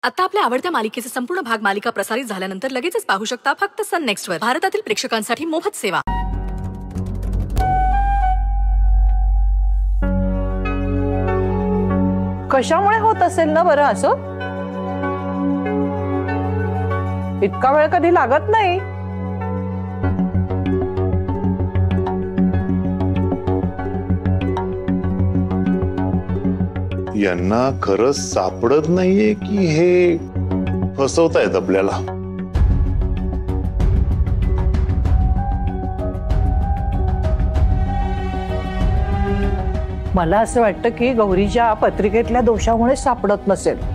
आता आपल्या आवडत्या मालिकेचे संपूर्ण भाग मालिका प्रसारित झाल्यानंतर लगेचच पाहू शकता फक्त सन नेक्स्ट वर. भारतातील प्रेक्षकांसाठी मोफत सेवा. कशामुळे होत असेल ना बरं असं? इतका वेळ कधी लागत नाही. यांना खरंच सापडत नाहीये की हे फसवतायत आपल्याला. मला असं वाटतं की गौरीच्या पत्रिकेतल्या दोषामुळे सापडत नसेल.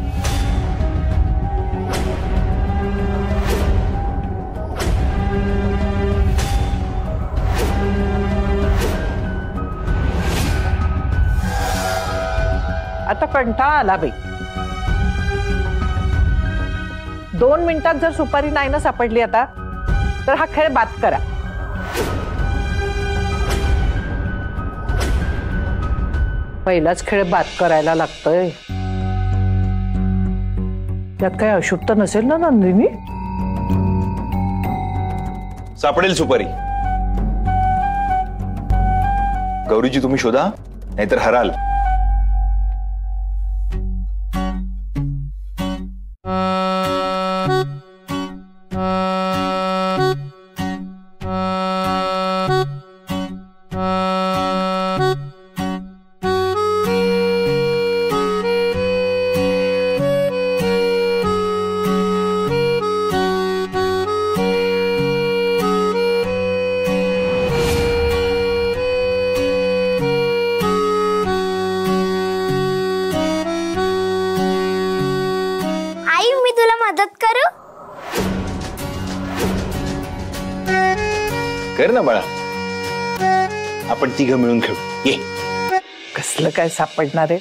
आता कंटाळा आला बाई. 2 मिनिटात जर सुपारी नाही ना सापडली आता तर हा खेळ बाद करा. पहिलाच खेळ बाद करायला लागतोय. त्यात काही अशुभ तर नसेल ना नंदिनी? सापडेल सुपारी. गौरीजी तुम्ही शोधा नाहीतर हराल. कर ना बाळा, आपण तिघं मिळून खेळू. ये. कसलं काय सापडणार आहे?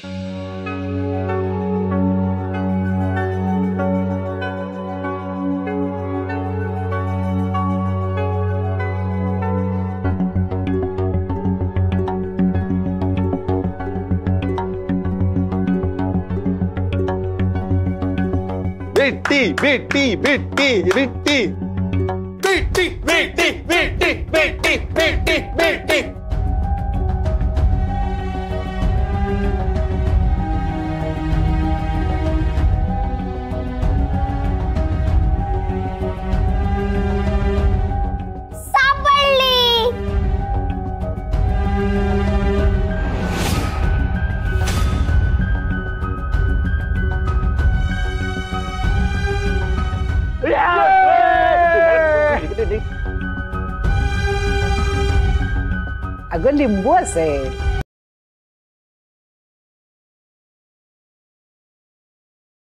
बेटी बेटी बेटी बेटी बेटी बेटी बेटी बेटी बेटी बेटी. सापडली. अगं लिंबू असेल.